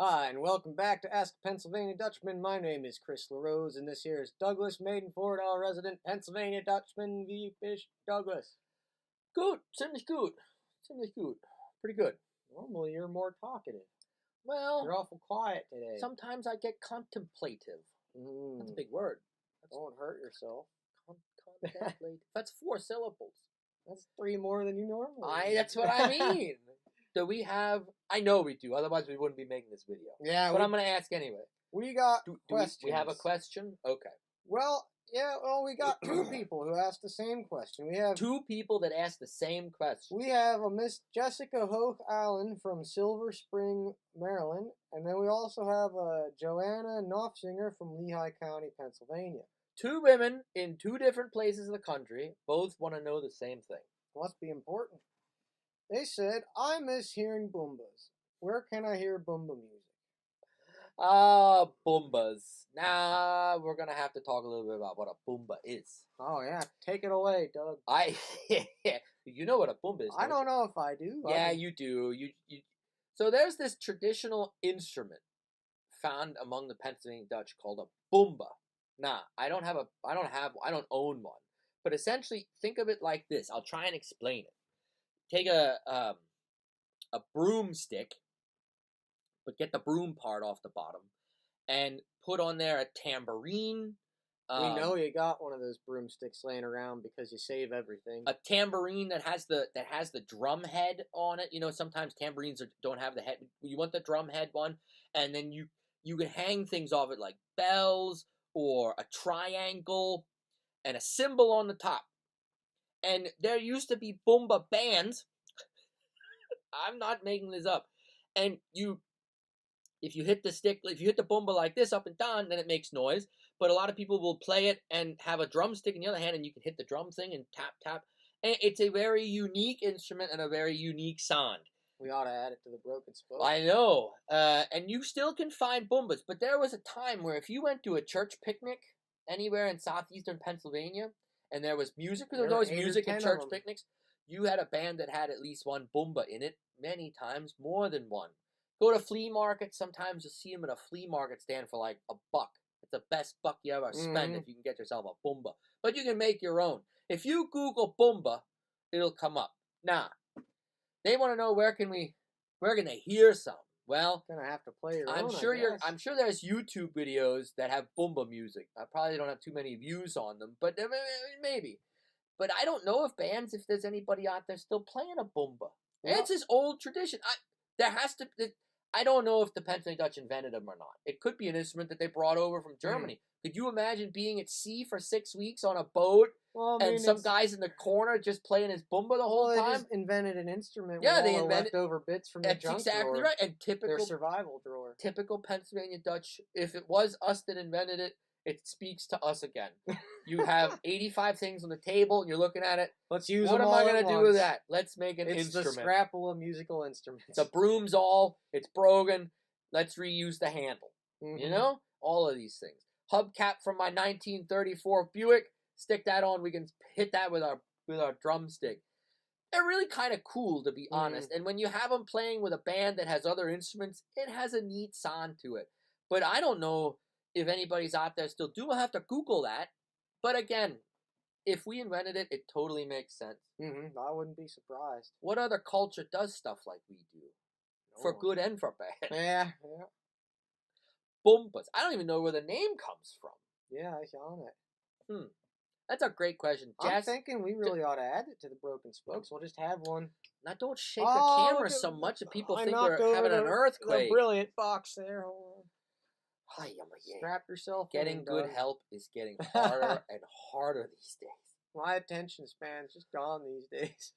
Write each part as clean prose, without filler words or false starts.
Hi, and welcome back to Ask a Pennsylvania Dutchman. My name is Chris LaRose, and this here is Douglas, Maidenford, all resident Pennsylvania Dutchman, the Fish Douglas. Good, ziemlich gut. Pretty good. Normally, you're more talkative. Well, You're awful quiet today. sometimes I get contemplative. That's a big word. Don't hurt yourself. Contemplative. That's 4 syllables. That's 3 more than you normally. That's what I mean. Do we have... I know we do, otherwise we wouldn't be making this video. Yeah, but I'm going to ask anyway. We got questions. We have a question? Okay. Well, we got 2 people who asked the same question. We have 2 people that asked the same question. We have a Miss Jessica Hoch-Allen from Silver Spring, Maryland, and then we also have a Joanna Nofsinger from Lehigh County, Pennsylvania. 2 women in 2 different places of the country both want to know the same thing. Must be important. They said, I miss hearing Boombas. Where can I hear Boomba music? Boombas. Now, we're going to have to talk a little bit about what a Boomba is. Oh, yeah. Take it away, Doug. You know what a Boomba is, I don't know if I do. Yeah, you do. So there's this traditional instrument found among the Pennsylvania Dutch called a Boomba. Nah, I don't own one. But essentially, think of it like this. I'll try and explain it. Take a broomstick, but get the broom part off the bottom, and put on there a tambourine. We know you got one of those broomsticks laying around because you save everything. A tambourine that has the drum head on it. You know, sometimes tambourines don't have the head. You want the drum head one, and then you can hang things off it like bells or a triangle and a cymbal on the top. And there used to be Boomba bands. I'm not making this up. And if you hit the Boomba like this up and down, then it makes noise. But a lot of people will play it and have a drumstick in the other hand, and you can hit the drum thing and tap, tap. And it's a very unique instrument and a very unique sound. We ought to add it to the Broken Spoke. I know. And you still can find Boombas. But there was a time where if you went to a church picnic anywhere in southeastern Pennsylvania, and there was music, because there was always music at church picnics, you had a band that had at least one Boomba in it, many times, more than one. Go to flea markets, sometimes you'll see them at a flea market stand for like $1. It's the best buck you ever spend if you can get yourself a Boomba. But you can make your own. If you Google Boomba, it'll come up. Now, they want to know where can they hear some? Well, gonna have to play your own, I'm sure there's YouTube videos that have Boomba music. I probably don't have too many views on them, but maybe. But I don't know if there's anybody out there still playing a Boomba. Yeah. It's this old tradition. I don't know if the Pennsylvania Dutch invented them or not. It could be an instrument that they brought over from Germany. Could you imagine being at sea for 6 weeks on a boat and some guy's in the corner just playing his Boomba the whole time? They just invented an instrument with all the leftover bits from the junk drawer. That's exactly right. And their survival drawer. Typical Pennsylvania Dutch. If it was us that invented it, it speaks to us again. You have 85 things on the table, and you're looking at it. Let's use them all. What am I going to do with that? Let's make an instrument. It's the scrapple of musical instruments. The broom's it's broken. Let's reuse the handle. You know? All of these things. Hubcap from my 1934 Buick. Stick that on. We can hit that with our drumstick. They're really kind of cool, to be honest. And when you have them playing with a band that has other instruments, it has a neat sound to it. But I don't know if anybody's out there still do. We'll have to Google that. But again, if we invented it, it totally makes sense. I wouldn't be surprised. What other culture does stuff like we do? No. For good and for bad. Yeah. Boombas. I don't even know where the name comes from. Yeah, I saw it. That's a great question. I'm thinking we really ought to add it to the Broken Spokes. We'll just have one. Now, don't shake the camera so much that people think we're having an earthquake. The brilliant box there. Strap yourself. Getting good help is getting harder and harder these days. My attention span's just gone these days.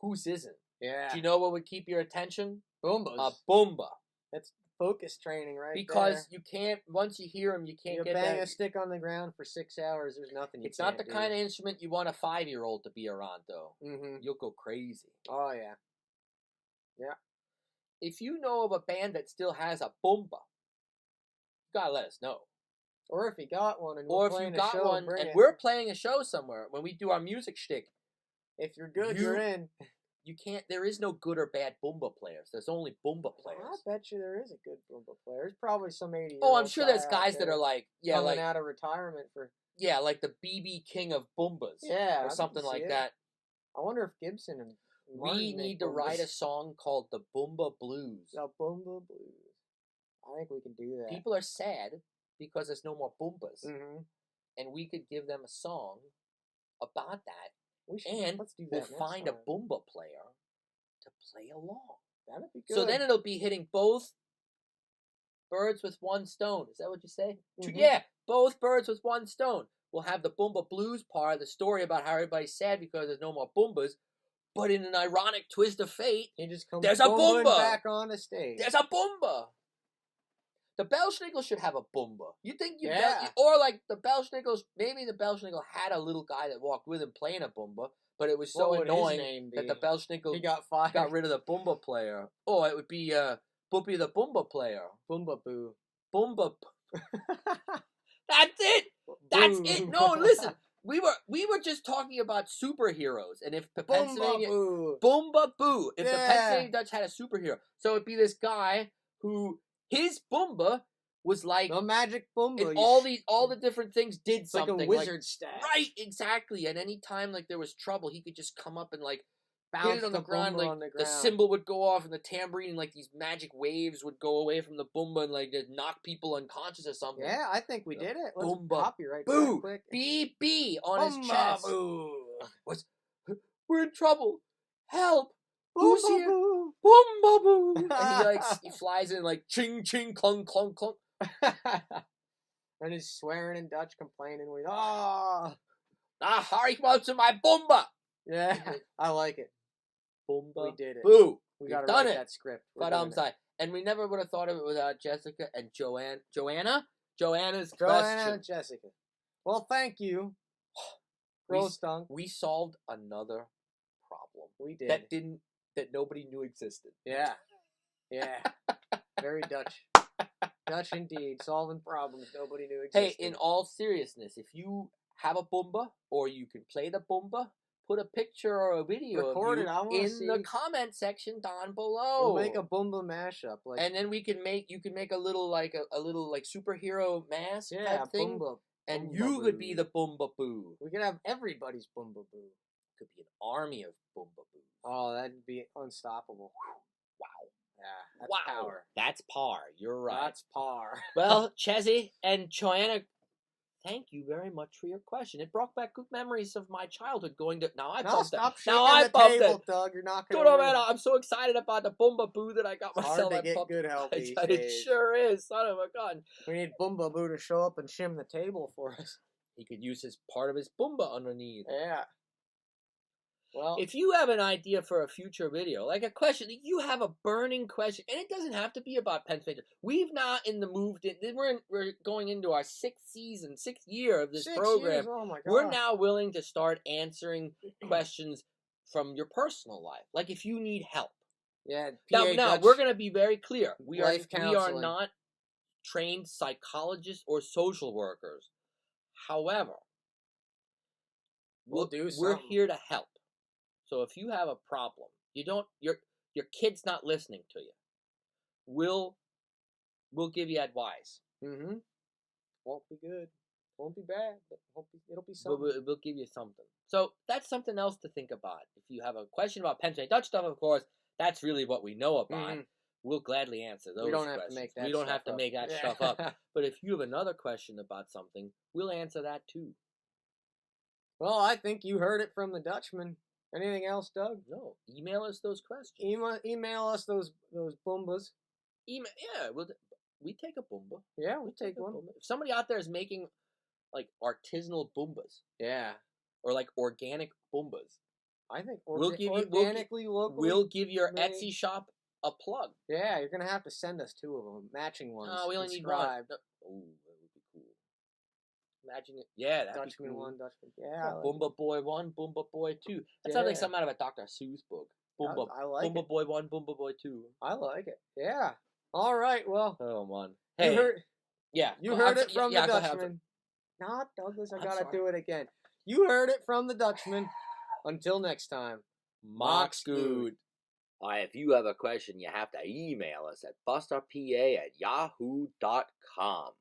Whose isn't? Yeah. Do you know what would keep your attention? Boombas. A Boomba. That's focus training right there. Because you can't, once you hear them, you can't get bang a stick on the ground for 6 hours, there's nothing you It's not the kind of instrument you want a 5-year-old to be around, though. You'll go crazy. Oh, yeah. Yeah. If you know of a band that still has a Boomba, you gotta let us know. Or if you got one and we're playing a show somewhere when we do our music shtick. If you're good, you're in. you can't. There is no good or bad Boomba players. There's only Boomba players. I bet you there is a good Boomba player. There's probably some 80-year-old Oh, I'm sure there's guy out guys that there are like, yeah, coming like out of retirement for. yeah, like the BB King of Boombas, Yeah, or I something can see like it. that. I wonder if Gibson and Martin We make need to write Boombas. a song called the Boomba Blues. The Boomba Blues. I think we can do that. People are sad because there's no more Boombas, and we could give them a song about that. Let's do that. We'll next find time. a Boomba player to play along. That'd be good. So then it'll be hitting both birds with one stone. Is that what you say? Mm-hmm. Yeah, both birds with one stone. We'll have the Boomba Blues part of the story about how everybody's sad because there's no more Boombas. But in an ironic twist of fate, he just comes there's a Boomba back on the stage. There's a Boomba. The Belschnickel should have a Boomba. You think you Yeah. or like the Belschnickels, maybe the Belschnickel had a little guy that walked with him playing a Boomba, but it was so What would his annoying name that be? the Belschnickel He got fired. got rid of the Boomba player. Oh, it would be Boopy the Boomba player. Boomba Boo. Boomba. That's it. That's it. No, listen. We were just talking about superheroes, and if the Pennsylvania Boomba Boo, if the Pennsylvania Dutch had a superhero, so it'd be this guy who his Boomba was like the magic Boomba. And all the different things did it's something. like a wizard staff. Right, exactly. At any time like there was trouble, he could just come up and like bounce hit it on the ground. Boomba Like on the the cymbal would go off and the tambourine, like these magic waves would go away from the Boomba and like just knock people unconscious or something. Yeah, I think we did it. Let's Boomba copyright Boo that quick. BB on his Boomba chest. Boo. We're in trouble. Help. Boomba Who's here? Boo. Boomba Boo. And he flies in like ching ching clunk clunk clunk. And he's swearing in Dutch, complaining with hurry up to my Boomba. Yeah, I like it. Boomba We did it. Boo. We got to done write it. that script. But and we never would have thought of it without Jessica and Joanna. Joanna's Joanna question. and Jessica. Well, thank you. Stunk. We solved another problem. We did. That nobody knew existed. Yeah. Yeah. Very Dutch. Dutch indeed. Solving problems nobody knew existed. Hey, in all seriousness, if you have a Boomba or you can play the Boomba, put a picture or a video Record of you in the comment section down below. We'll make a Boomba mashup, and then you can make a little like a little like superhero mask type thing. Boomba. And Boomba you Boo. could be the Boomba Boo. We could have everybody's Boomba Boo. Could be an army of Boomba Boos. Oh, that'd be unstoppable. Wow. Yeah, that's power. That's par. You're right. That's par. Well, Chezzy and Joanna, thank you very much for your question. It brought back good memories of my childhood going to... Now I bumped it. Now I bumped it. Doug. You're not going to... I'm so excited about the Boomba Boo that I got myself. Hard to get good help these days. It sure is. Son of a gun. We need Boomba Boo to show up and shim the table for us. He could use his part of his Boomba underneath. Yeah. Well, if you have an idea for a future video, like a question, you have a burning question, and it doesn't have to be about Pennsylvania. We've now we're going into our sixth year of this program. Oh my God. We're now willing to start answering questions from your personal life, like if you need help. Yeah. Now we're going to be very clear. We are not trained psychologists or social workers. However, we're here to help. So if you have a problem, your kid's not listening to you. We'll give you advice. Mm-hmm. Won't be good. Won't be bad, but it'll be something. We'll give you something. So that's something else to think about. If you have a question about Pennsylvania Dutch stuff, of course, that's really what we know about. Mm-hmm. We'll gladly answer those questions. We don't have to make that stuff up. But if you have another question about something, we'll answer that too. Well, I think you heard it from the Dutchman. Anything else, Doug? No. Email us those questions. Email us those Boombas. We take a Boomba. Yeah, we'll take one. If somebody out there is making like artisanal Boombas. Yeah. Or like organic Boombas. I think we'll give your Etsy shop a plug. Yeah, you're gonna have to send us 2 of them, matching ones. Oh, we only need 1. Oh, that would be cool. Imagine it. Yeah, that'd Dutchman be cool. 1, Dutchman. Yeah. Boomba Boy 1, Boomba Boy 2. That sounds like something out of a Dr. Seuss book. Boomba. I like Boomba Boy 1, Boomba Boy 2. I like it. Yeah. All right. Well. Oh man. Hey. You heard it from the Dutchman. Not Douglas. I gotta do it again. You heard it from the Dutchman. Until next time. Mock Scoot. If you have a question, you have to email us at busterpa@yahoo.com.